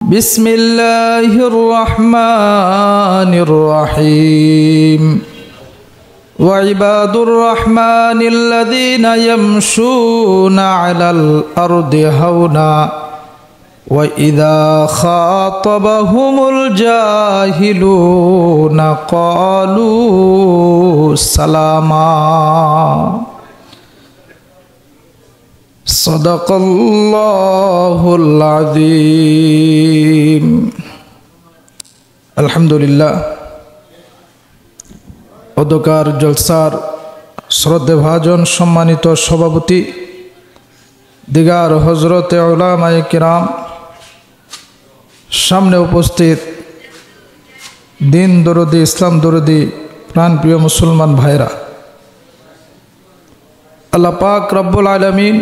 بسم الله الرحمن الرحيم وعباد الرحمن الذين يمشون على الأرض هونا وإذا خاطبهم الجاهلون قالوا سلاما صدق الله العظيم الحمد لله অধ্যকার জলসার শ্রদ্ধেভাজন সম্মানিত সভাপতি দিগার হজরতে উলামায়ে কিরাম, সামনে উপস্থিত দিন দরদি ইসলাম দরদি প্রাণপ্রিয় মুসলমান ভাইরা, আল্লাহ পাক রব্বুল আলামিন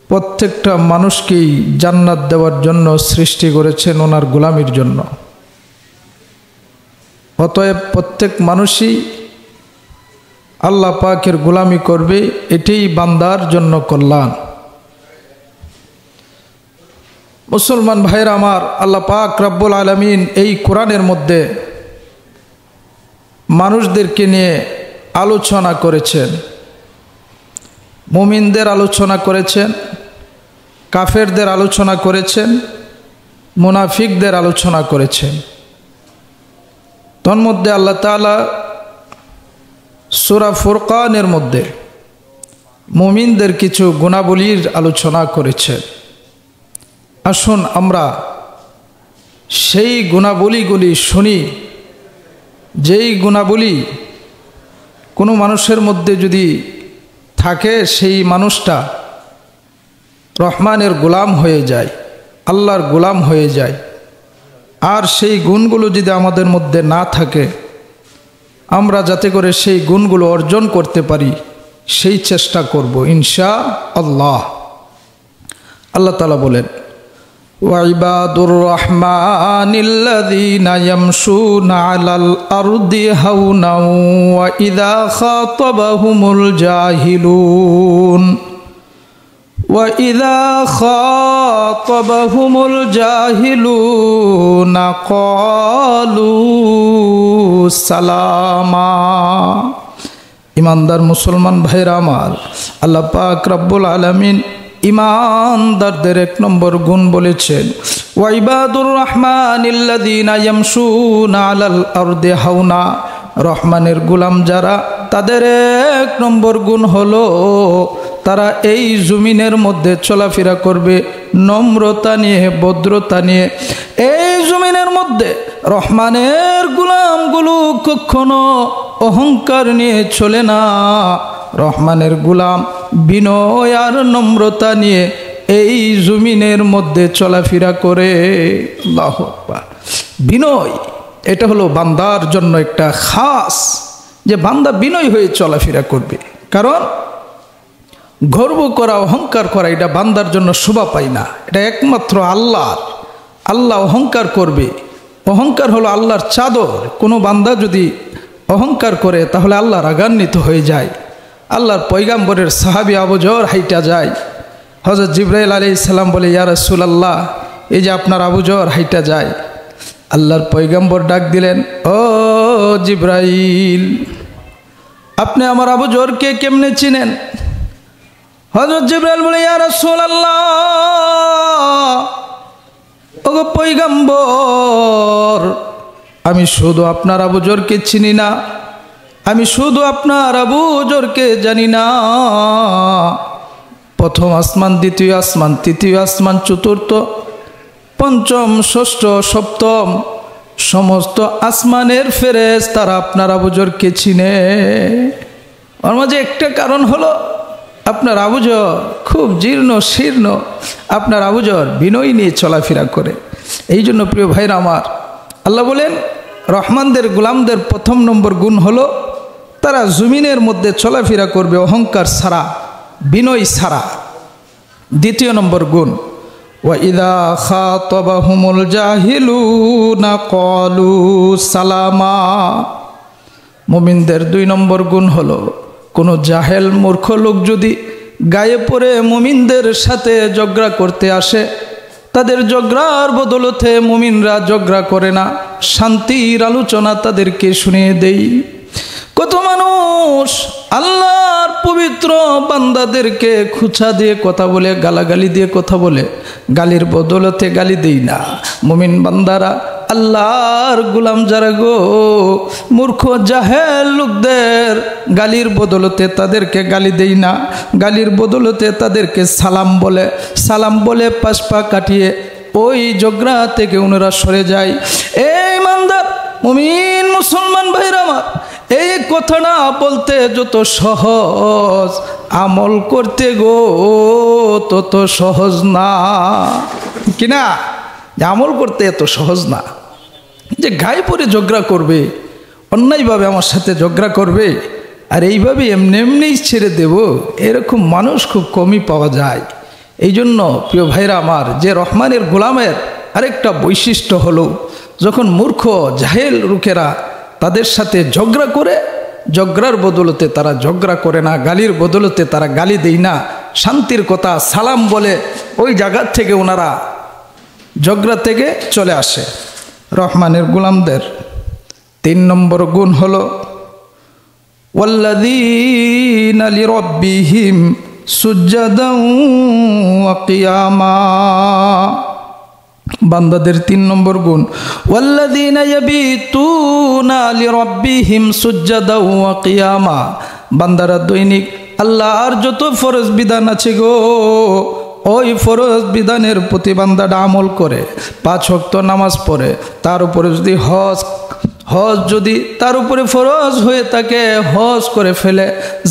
প্রত্যেকটা মানুষকেই জান্নাত দেওয়ার জন্য সৃষ্টি করেছেন ওনার গোলামির জন্য। অতএব প্রত্যেক মানুষই আল্লাহ পাকের গোলামি করবে, এটাই বান্দার জন্য কল্যাণ। মুসলমান ভাইরা আমার, আল্লাহ পাক রব্বুল আলামিন এই কোরআনের মধ্যে মানুষদেরকে নিয়ে আলোচনা করেছেন। মুমিনদের আলোচনা করেছেন, কাফেরদের আলোচনা করেছেন, মুনাফিকদের আলোচনা করেছেন। তন্মধ্যে আল্লাহ তাআলা সূরা ফুরকানের মধ্যে মুমিনদের কিছু গুণাবলীর আলোচনা করেছেন। আসুন আমরা সেই গুণাবলীগুলি শুনি, যেই গুণাবলী কোনো মানুষের মধ্যে যদি থাকে সেই মানুষটা রহমানের গোলাম হয়ে যায়, আল্লাহর গোলাম হয়ে যায়। আর সেই গুণগুলো যদি আমাদের মধ্যে না থাকে, আমরা যাতে করে সেই গুণগুলো অর্জন করতে পারি সেই চেষ্টা করব ইনশাআল্লাহ। আল্লাহ তাআলা বলেন, ওয়াইবাদুর রহমানিল্লাযীনা ইয়ামশুনা আলাল আরদি হাওনা ওয়া ইযা খাতাবাহুমুল জাহিলুন وَإِذَا خَاطَبَهُمُ الْجَاهِلُونَ قَالُوا سَلَامًا। ইমানদার মুসলমান ভাইরা আমার, আল্লাহ পাক রব্বুল আলামিন ইমানদারদের এক নম্বর গুণ বলেছেন, ওয়াইবাদুর রহমানিল্লাযীনা ইয়ামশুনা আলাল আরদি হাওনা। রহমানের গোলাম যারা, তাদের এক নম্বর গুণ হলো তারা এই জমিনের মধ্যে চলাফেরা করবে নম্রতা নিয়ে, ভদ্রতা নিয়ে। এই জমিনের মধ্যে রহমানের গোলামগুলো কখনো অহংকার নিয়ে চলে না। রহমানের গোলাম বিনয় আর নম্রতা নিয়ে এই জমিনের মধ্যে চলাফেরা করে। আল্লাহু আকবার। বিনয়, এটা হলো বান্দার জন্য একটা খাস, যে বান্দা বিনয় হয়ে চলাফেরা করবে। কারণ গর্ব করা, অহংকার করা, এটা বান্দার জন্য শোভা পায় না। এটা একমাত্র আল্লাহর। আল্লাহ অহংকার করবে। অহংকার হলো আল্লাহর চাদর। কোনো বান্দা যদি অহংকার করে তাহলে আল্লাহ রাগান্বিত হয়ে যায়। আল্লাহর পয়গাম্বরের সাহাবী আবু যর হাইটা যায়। হযরত জিবরাইল আলাইহিস সালাম বলে, ইয়া রাসূলুল্লাহ, এই যে আপনার আবু যর হাইটা যায়। আল্লাহর পয়গাম্বর ডাক দিলেন, ও জিবরাইল, আপনি আমার আবু যরকে কেমনে চিনেন? হযরত জিবরাইল বলে, ইয়া রাসূলুল্লাহ, ওগো পয়গাম্বর, আমি শুধু আপনার আবু যরকে চিনি না, আমি শুধু আপনার আবু যরকে জানি না। প্রথম আসমান, দ্বিতীয় আসমান, তৃতীয় আসমান, চতুর্থ, পঞ্চম, ষষ্ঠ, সপ্তম সমস্ত আসমানের ফেরেশতারা আপনার আবু যরকে চিনে। ওর মাঝে একটা কারণ হলো আপনার আবু যর খুব জীর্ণ শীর্ণ, আপনার আবু যর বিনয় নিয়ে চলাফেরা করে। এই জন্য প্রিয় ভাইরা আমার, আল্লাহ বলেন রহমানদের গোলামদের প্রথম নম্বর গুণ হলো তারা জমিনের মধ্যে চলাফেরা করবে অহংকার ছাড়া, বিনয় ছাড়া। দ্বিতীয় নম্বর গুণ, ওয়াইদা খাতাবাহুমুল জাহিলুনা ক্বালু সালামা। মুমিনদের দুই নম্বর গুণ হলো, কোনো জাহেল মূর্খ লোক যদি গায়ে পড়ে মুমিনদের সাথে ঝগড়া করতে আসে, তাদের ঝগড়ার বদলতে মুমিনরা ঝগড়া করে না, শান্তির আলোচনা তাদেরকে শুনিয়ে দেই। কত মানুষ আল্লাহর পবিত্র বান্দাদেরকে খুঁচা দিয়ে কথা বলে, গালাগালি দিয়ে কথা বলে, গালির বদলতে গালি দেই না। মুমিন বান্দারা, আল্লাহর গোলাম যারা গো, মূর্খ জাহেল লোকদের গালির বদলতে তাদেরকে গালি দেই না, গালির বদলতে তাদেরকে সালাম বলে পাশ পা কাটিয়ে ওই ঝগড়া থেকে ওনারা সরে যায়। এই ইমানদার মুমিন মুসলমান ভাইরা আমার, এই কথাটা বলতে যত সহজ, আমল করতে গো তত সহজ না, কিনা? আমল করতে এত সহজ না। যে গায়ে পরে ঝগড়া করবে, অন্যায়ভাবে আমার সাথে ঝগড়া করবে, আর এইভাবে এমনি ছেড়ে দেব, এরকম মানুষ খুব কমই পাওয়া যায়। এই জন্য প্রিয় ভাইরা আমার, যে রহমানের গোলামের আরেকটা বৈশিষ্ট্য হলো, যখন মূর্খ জাহেল লোকেরা তাদের সাথে ঝগড়া করে, ঝগড়ার বদলতে তারা ঝগড়া করে না, গালির বদলতে তারা গালি দেয় না, শান্তির কথা সালাম বলে ওই জায়গা থেকে ওনারা ঝগড়া থেকে চলে আসে। রহমানের গোলামদের 3 নম্বর গুণ হলো ওয়াল্লাযীনা লিরাব্বিহিম সুজদান ওয়া কিয়ামা। বান্দাদের 3 নম্বর গুণ ওয়াল্লাযীনা ইয়াবিতুনা লিরাব্বিহিম সুজদান ওয়া কিয়ামা। বান্দারা দৈনিক আল্লাহর যত ফরজ বিধান আছে গো, ওই ফরজ বিধানের প্রতি বান্দাটা আমল করে, 5 ওয়াক্ত নামাজ পড়ে, তার উপরে যদি হজ যদি তার উপরে ফরজ হয়ে থাকে হজ করে ফেলে,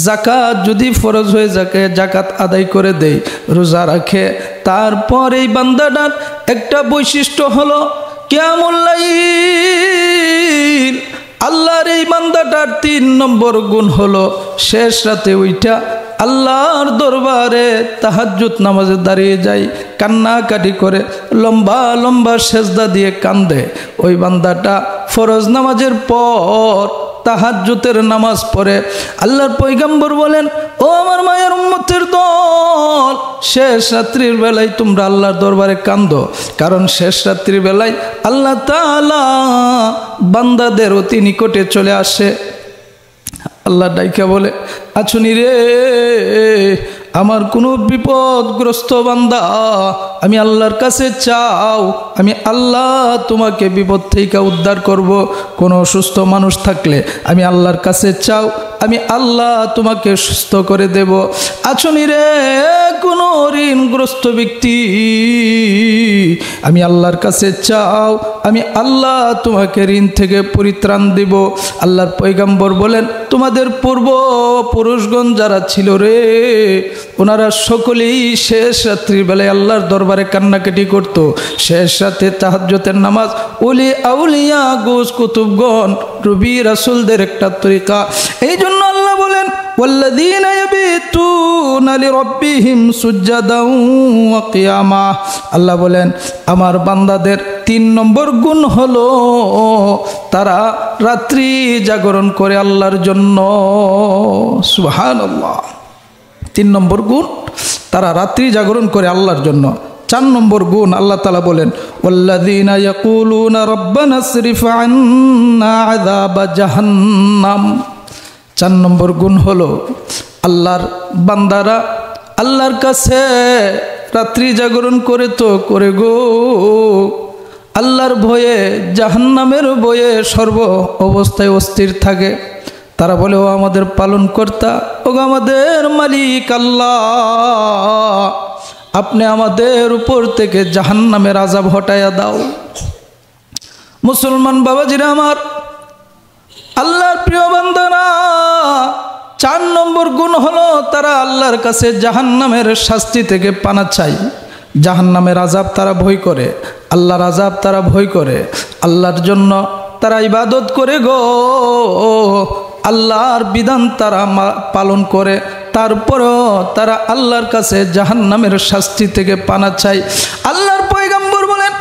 জাকাত যদি ফরজ হয়ে থাকে জাকাত আদায় করে দেয়, রোজা রাখে, তারপর এই বান্দাটার একটা বৈশিষ্ট্য হলো কিয়ামুল লাইল। আল্লাহর এই বান্দাটার 3 নম্বর গুণ হলো শেষ রাতে ওইটা আল্লাহর দরবারে তাহাজ্জুদ নামাজে দাঁড়িয়ে যায়, কান্নাকাটি করে, লম্বা লম্বা সেজদা দিয়ে কান্দে। ওই বান্দাটা ফরজ নামাজের পর তাহাজ্জুদের নামাজ পড়ে। আল্লাহর পয়গম্বর বলেন, ও আমার মায়ের উম্মতের দল, শেষ রাত্রির বেলায় তোমরা আল্লাহর দরবারে কান্দো, কারণ শেষ রাত্রির বেলায় আল্লাহ তাআলা বান্দাদের অতি নিকটে চলে আসে। আল্লাহ ডাইকা বলে, আছুনি রে আমার কোনো বিপদগ্রস্ত বান্দা, আমি আল্লাহর কাছে চাও, আমি আল্লাহ তোমাকে বিপদ থেকে উদ্ধার করব। কোনো অসুস্থ মানুষ থাকলে আমি আল্লাহর কাছে চাও, আমি আল্লাহ তোমাকে সুস্থ করে দেব। আছুনি রে কোনো ঋণগ্রস্ত ব্যক্তি, আমি আল্লাহর কাছে চাও, আমি আল্লাহ তোমাকে ঋণ থেকে পরিত্রাণ দেব। আল্লাহর পয়গম্বর বলেন, তোমাদের পূর্বপুরুষগণ যারা ছিল রে, ওনারা সকলেই শেষ রাত্রির বেলায় আল্লাহর দরবারে কান্নাকাটি করত। শেষ রাতে তাহাজ্জুদের নামাজ ওলি আউলিয়া গোস কুতুবগণ নবী রাসূলদের একটা তরিকা। এই জন্য আল্লাহ বলেন, ওয়াল্লাযীনা ইয়াবিতুনা লিরাব্বিহিম সুজদান ওয়া কিয়ামা। আল্লাহ বলেন, আমার বান্দাদের 3 নম্বর গুণ হলো তারা রাত্রি জাগরণ করে আল্লাহর জন্য। সুবহানাল্লাহ। 3 নম্বর গুণ, তারা রাত্রি জাগরণ করে আল্লাহর জন্য। 4 নম্বর গুণ আল্লাহ তাআলা বলেন, ওয়াল্লাযীনা ইয়াকুলুনা রাব্বানা আসরিফ আন্না আযাবা জাহান্নাম। 4 নম্বর গুণ হলো আল্লাহর বান্দারা আল্লাহর কাছে রাত্রি জাগরণ করে তো করে গো, আল্লাহর ভয়ে, জাহান্নামের ভয়ে সর্ব অবস্থায় অস্থির থাকে। তারা বলে, ও আমাদের পালন কর্তা, ও আমাদের মালিক আল্লাহ, আপনি আমাদের উপর থেকে জাহান্নামের আযাব হটাইয়া দাও। মুসলমান বাবাজিরা আমার, আল্লাহর প্রিয় বান্দারা, 4 নম্বর গুণ হলো তারা আল্লাহর কাছে জাহান্নামের শাস্তি থেকে পানা চাই। জাহান্নামের আযাব তারা ভয় করে, আল্লাহর আযাব তারা ভয় করে, আল্লাহর জন্য তারা ইবাদত করে গো, আল্লাহর বিধান তারা পালন করে, তারপরও তারা আল্লাহর কাছে জাহান্নামের শাস্তি থেকে পানা চাই। আল্লাহর পয়গম্বর বলেন,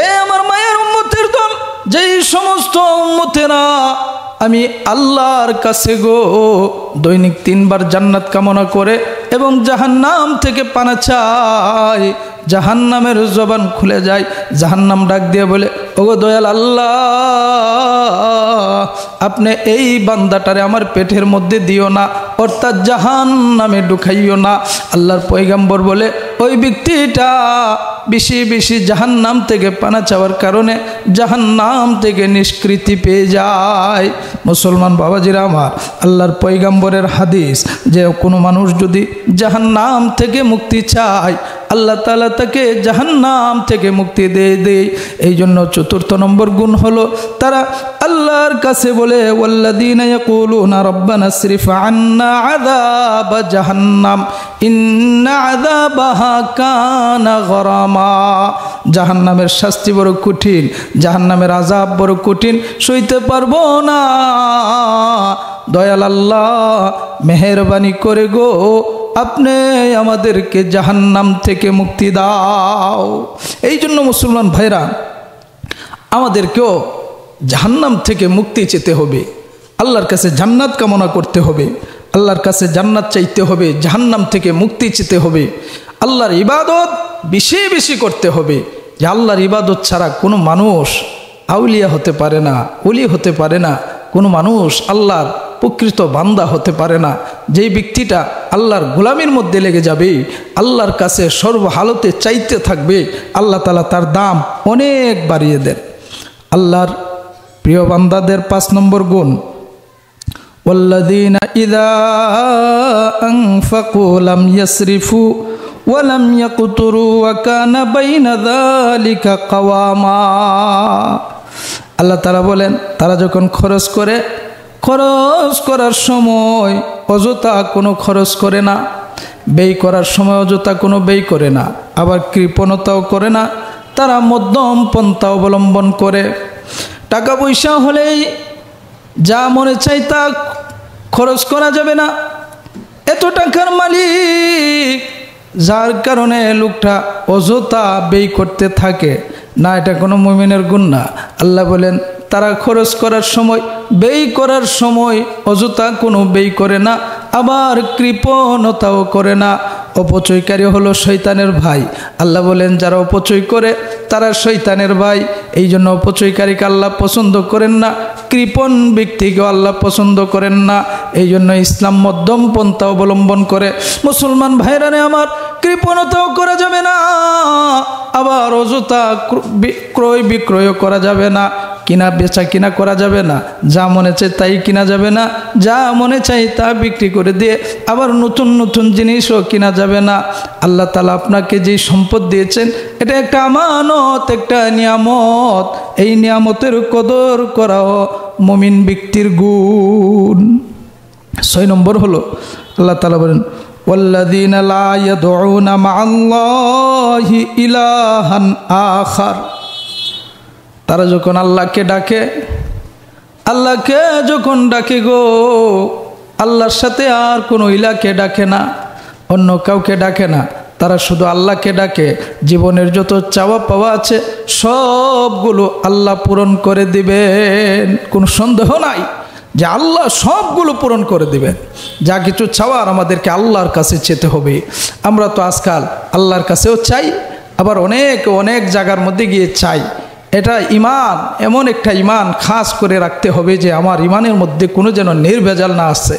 এ আমার মায়ের উম্মতের দল, যেই সমস্ত উম্মতেরা আমি আল্লাহর কাছে গো দৈনিক 3 বার জান্নাত কামনা করে এবং জাহান্নাম থেকে পানা চায়, জাহান্নামের জবান খুলে যায়। জাহান্নাম ডাক দিয়ে বলে, ওগো দয়াল আল্লাহ, আপনি এই বান্দাটারে আমার পেটের মধ্যে দিও না, অর্থাৎ জাহান্নামে ঢুকাইও না। আল্লাহর পয়গম্বর বলে, ওই ব্যক্তিটা বেশি বেশি জাহান্নাম থেকে পানা চাওয়ার কারণে জাহান্নাম থেকে নিষ্কৃতি পেয়ে যায়। মুসলমান বাবাজিরা আমার, আল্লাহর পয়গম্বরের হাদিস যে কোনো মানুষ যদি জাহান্নাম থেকে মুক্তি চায়, আল্লাহ তাআলা তাকে জাহান্নাম থেকে মুক্তি দিয়ে দেয়। এই জন্য ৪র্থ নম্বর গুণ হলো তারা আল্লাহর কাছে বলে, ওয়াল্লাযীনা ইয়াকুলুনা রাব্বানা আসরিফ আন্না আযাব জাহান্নাম ইন্না আযাবাহা কানা গরামা। জাহান্নামের শাস্তি বড় কঠিন, জাহান্নামের আযাব বড় কঠিন, সইতে পারবো না। দয়াল আল্লাহ, মেহেরবানি করে গো আপনি আমাদেরকে জাহান্নাম থেকে মুক্তি দাও। এই জন্য মুসলমান ভাইরা, আমাদেরকেও জাহান্নাম থেকে মুক্তি চেতে হবে, আল্লাহর কাছে জান্নাত কামনা করতে হবে, আল্লাহর কাছে জান্নাত চাইতে হবে, জাহান্নাম থেকে মুক্তি চেতে হবে। আল্লাহর ইবাদত বেশি বেশি করতে হবে। যে আল্লাহর ইবাদত ছাড়া কোনো মানুষ আউলিয়া হতে পারে না, ওলি হতে পারে না, কোনো মানুষ আল্লাহর প্রকৃত বান্দা হতে পারে না। যেই ব্যক্তিটা আল্লাহর গোলামির মধ্যে লেগে যাবে, আল্লাহর কাছে সর্বহালতে চাইতে থাকবে, আল্লাহ তাআলা তার দাম অনেক বাড়িয়ে দেন। আল্লাহর প্রিয় বান্দাদের ৫ নম্বর গুণ, ওয়াল্লাযীনা ইযা আনফাকু লাম ইয়াসরিফু ওয়া লাম ইয়াকতুরু ওয়া কানা বাইনা যালিকা কাওয়ামা। আল্লাহ তাআলা বলেন, তারা যখন খরচ করে, খরচ করার সময় অযথা কোনো খরচ করে না, ব্যয় করার সময় অযথা কোনো ব্যয় করে না, আবার কৃপণতাও করে না। তারা মধ্যম পন্থা অবলম্বন করে। টাকা পয়সা হলেই যা মনে চাই তা খরচ করা যাবে না। এত টাকার মালিক, যার কারণে লোকটা অযথা ব্যয় করতে থাকে না, এটা কোনো মুমিনের গুণ না। আল্লাহ বলেন, তারা খরচ করার সময়, ব্যয় করার সময় অযথা কোনো ব্যয় করে না, আবার কৃপণতাও করে না। অপচয়কারী হলো শয়তানের ভাই। আল্লাহ বলেন, যারা অপচয় করে তারা শয়তানের ভাই। এই জন্য অপচয়কারীকে আল্লাহ পছন্দ করেন না, কৃপণ ব্যক্তিকেও আল্লাহ পছন্দ করেন না। এই জন্য ইসলাম মধ্যম পন্থা অবলম্বন করে। মুসলমান ভাইরানে আমার, কৃপণতাও করা যাবে না, আবার অযথা ক্রয় বিক্রয়ও করা যাবে না, কিনা বেচা কিনা করা যাবে না। যা মনে চাই তাই কিনা যাবে না, যা মনে চাই তা বিক্রি করে দিয়ে আবার নতুন নতুন জিনিসও কিনা যাবে না। আল্লাহ তাআলা আপনাকে যে সম্পদ দিয়েছেন, এটা একটা আমানত, একটা নিয়ামত। এই নিয়ামতের কদর করাও মুমিন ব্যক্তির গুণ। ৬ নম্বর হলো, আল্লাহ তাআলা বলেন, ওয়াল্লাযীনা লা ইয়াদউনা মা'আল্লাহি ইলাহান আখার। তারা যখন আল্লাহকে ডাকে, আল্লাহকে যখন ডাকে গো, আল্লাহর সাথে আর কোনো ইলাকে ডাকে না, অন্য কাউকে ডাকে না, তারা শুধু আল্লাহকে ডাকে। জীবনের যত চাওয়া পাওয়া আছে সবগুলো আল্লাহ পূরণ করে দিবেন, কোনো সন্দেহ নাই যে আল্লাহ সবগুলো পূরণ করে দিবেন। যা কিছু চাওয়ার আমাদেরকে আল্লাহর কাছে চেতে হবে। আমরা তো আজকাল আল্লাহর কাছেও চাই, আবার অনেক জায়গার মধ্যে গিয়ে চাই। এটা ইমান, এমন একটা ইমান খাস করে রাখতে হবে যে আমার ইমানের মধ্যে কোনো যেন নির্ভেজাল না আসে।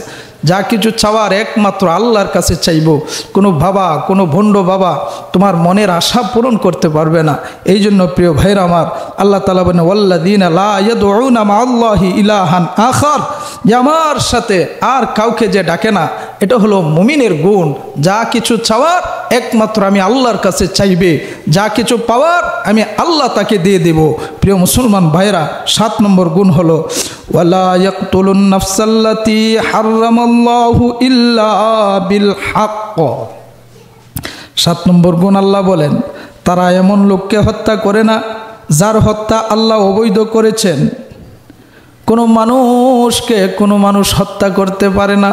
যা কিছু চাওয়ার একমাত্র আল্লাহর কাছে চাইব। কোনো বাবা, কোনো ভণ্ড বাবা তোমার মনের আশা পূরণ করতে পারবে না। এই জন্য প্রিয় ভাইরা আমার, আল্লাহ তাআলা বলেন, ওয়াল্লাযীনা লা ইয়াদউনা মা'আল্লাহি ইলাহান আখার, যে আমার সাথে আর কাউকে যে ডাকে না, এটা হলো মুমিনের গুণ। যা কিছু চাওয়ার একমাত্র আমি আল্লাহর কাছে চাইবে, যা কিছু পাওয়ার আমি আল্লাহ তাকে দিয়ে দেব। প্রিয় মুসলমান ভাইরা, ৭ নম্বর গুণ হলো, ওয়ালা ইয়াকতুলুন নাফসাল্লাতী হারামাল্লাহু ইল্লা বিল হক। ৭ নম্বর গুণ আল্লাহ বলেন, তারা এমন লোককে হত্যা করে না যার হত্যা আল্লাহ অবৈধ করেছেন। কোনো মানুষকে কোনো মানুষ হত্যা করতে পারে না।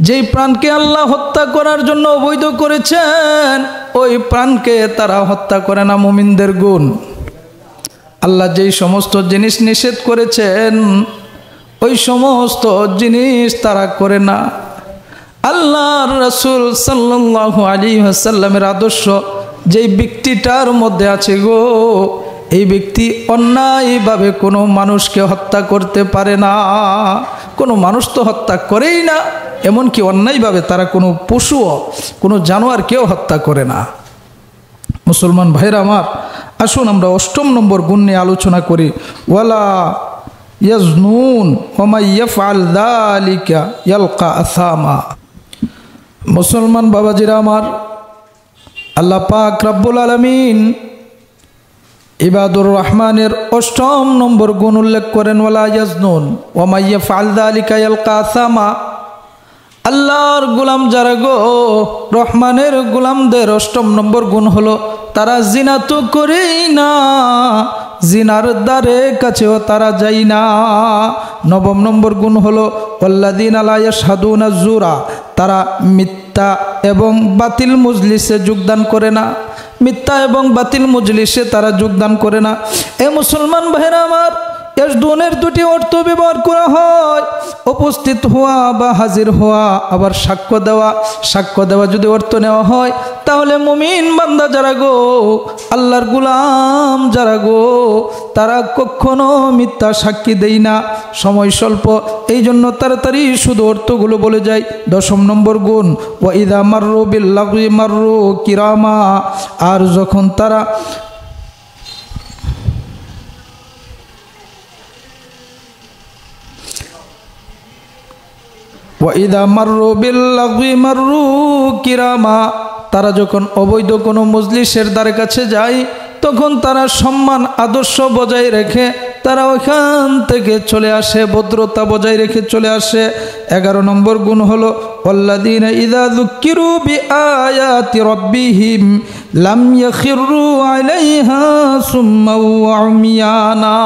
যেই প্রাণকে আল্লাহ হত্যা করার জন্য অবৈধ করেছেন, ওই প্রাণকে তারা হত্যা করে না। মুমিনদের গুণ, আল্লাহ যেই সমস্ত জিনিস নিষেধ করেছেন ওই সমস্ত জিনিস তারা করে না। আল্লাহর রাসূল সাল্লাল্লাহু আলাইহি ওয়াসাল্লামের আদর্শ যেই ব্যক্তিটার মধ্যে আছে গো, এই ব্যক্তি অন্যায়ভাবে কোনো মানুষকে হত্যা করতে পারে না। কোনো মানুষ তো হত্যা করেই না, এমনকি অন্যায়ভাবে তারা কোনো পশুও, কোনো জানোয়ারকেও হত্যা করে না। মুসলমান ভাইরা আমার, আসুন আমরা ৮ম নম্বর গুণ নিয়ে আলোচনা করি। ওয়ালা ইয়াজনুন ওয়া মান ইয়াফআল যালিকা ইয়ালকা আসামা। মুসলমান বাবাজিরা আমার, আল্লাহ পাক রব্বুল আলামিন ইবাদুর রহমানের ৮ম নম্বর গুণ উল্লেখ করেন, ওয়ালা ইয়াজনুন ওয়া মান ইয়াফআল যালিকা ইয়ালকা আসামা। আল্লাহর গোলাম যারা গো, রহমানের গোলামদের ৮ম নম্বর গুণ হলো তারা জিনা তো করেই না, জিনার দ্বারে কাছেও তারা যায় না। ৯ম নম্বর গুণ হলো ওয়াল্লাযীনা লা ইয়াশহাদুনা যুরা, তারা মিথ্যা এবং বাতিল মজলিসে যোগদান করে না, মিথ্যা এবং বাতিল মজলিসে তারা যোগদান করে না। এ মুসলমান ভাইরা আমার, ইয়াজদুনের দুটি অর্থ ব্যবহার করা হয়, উপস্থিত হওয়া বা হাজির হওয়া, আবার সাক্ষ্য দেওয়া। সাক্ষ্য দেওয়া যদি অর্থ নেওয়া হয় তাহলে মুমিন বান্দা যারা গো, আল্লাহর গোলাম যারা গো, তারা কখনো মিথ্যা সাক্ষী দেয় না, সময় স্বল্প, এই জন্য তাড়াতাড়ি শুধু অর্থগুলো বলে যায়। ১০ম নম্বর গুণ ওয়া ইযা মাররু বিল লাগwi মাররু কিরামা, আর যখন তারা ওয়াইদা মাররু বিল লাগwi মাররু কিরামা, তারা যখন অবৈধ কোনো মজলিসের দ্বারে কাছে যায় তখন তারা সম্মান আদর্শ বজায় রেখে তারা ওইখান থেকে চলে আসে, ভদ্রতা বজায় রেখে চলে আসে। 11 নম্বর গুণ হলো ওয়াল্লাযীনা ইযা যুক্কিরু বিআয়াতি রাব্বিহিম লাম ইয়াখিরু আলাইহা সুম্মান ওয়া উমিয়ানা।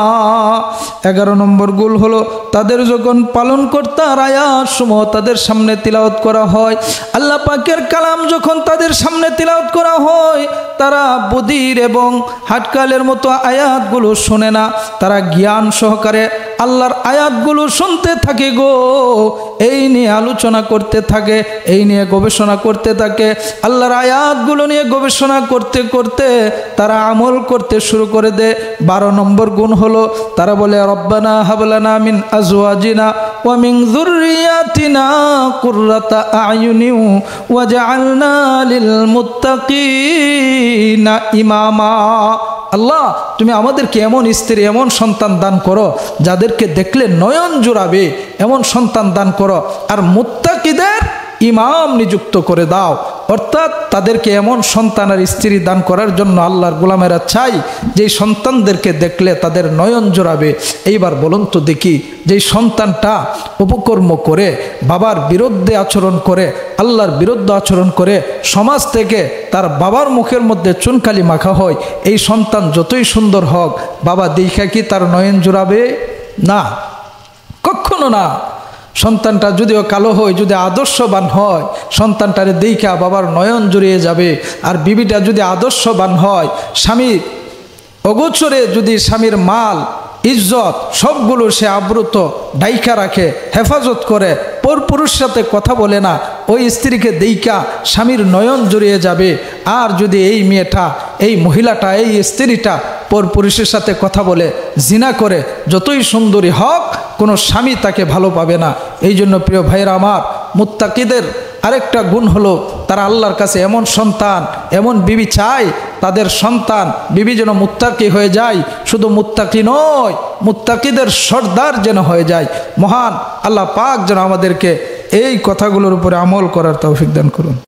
11 নম্বর গুণ হলো তাদের যখন পালনকর্তার আয়াতসমূহ তাদের সামনে তিলাওয়াত করা হয়, আল্লাহ পাকের কালাম যখন তাদের সামনে তিলাওয়াত করা হয়, তারা বধির এবং হাটকালের মতো আয়াতগুলো শোনে না, তারা জ্ঞান সহকারে আল্লাহর আয়াতগুলো শুনতে থাকে গো, এই নিয়ে আলোচনা করতে থাকে, এই নিয়ে গবেষণা করতে থাকে। আল্লাহর আয়াতগুলো নিয়ে গবেষণা করতে করতে তারা আমল করতে শুরু করে দেয়। 12 নম্বর গুণ হলো তারা বলে রব্বানা হাবলানা মিন আজওয়াজিনা ওয়া মিন যুররিয়াতিনা কুররাতা আয়ুনিন ওয়াজআলনা লিল মুত্তাকিনা ইমামা। আল্লাহ, তুমি আমাদেরকে এমন স্ত্রী, এমন সন্তান দান করো যাদেরকে দেখলে নয়ন জুড়াবে, এমন সন্তান দান করো, আর মুত্তাকিদের ইমাম নিযুক্ত করে দাও। অর্থাৎ তাদেরকে এমন সন্তান আর স্ত্রী দান করার জন্য আল্লাহর গোলামেরা চাই যেই সন্তানদেরকে দেখলে তাদের নয়ন জোড়াবে। এইবার বলুন তো দেখি, যেই সন্তানটা উপকর্ম করে, বাবার বিরুদ্ধে আচরণ করে, আল্লাহর বিরুদ্ধে আচরণ করে, সমাজ থেকে তার বাবার মুখের মধ্যে চুনকালি মাখা হয়, এই সন্তান যতই সুন্দর হোক, বাবা দেখা কি তার নয়ন জোড়াবে? না, কখনো না। সন্তানটা যদিও কালো হয়, যদি আদর্শবান হয়, সন্তানটারে দেখা বাবার নয়ন জুড়িয়ে যাবে। আর বিবিটা যদি আদর্শবান হয়, স্বামীর অগোচরে যদি স্বামীর মাল ইজ্জত সবগুলো সে আব্রুত ডাইকা রাখে, হেফাজত করে, পরপুরুষের সাথে কথা বলে না, ওই স্ত্রীকে দেইকা স্বামীর নয়ন জড়িয়ে যাবে। আর যদি এই মেয়েটা, এই মহিলাটা, এই স্ত্রীটা পরপুরুষের সাথে কথা বলে, জিনা করে, যতই সুন্দরী হোক, কোনো স্বামী তাকে ভালো পাবে না। এই জন্য প্রিয় ভাইরা আমার, মুত্তাকিদের আরেকটা গুণ হলো তারা আল্লাহর কাছে এমন সন্তান, এমন বিবি চায়, তাদের সন্তান বিবি যেন মুত্তাকি হয়ে যায়। শুধু মুত্তাকি নয়, মুত্তাকিদের সর্দার যেন হয়ে যায়। মহান আল্লাহ পাক যেন আমাদেরকে এই কথাগুলোর উপরে আমল করার তৌফিক দান করুন।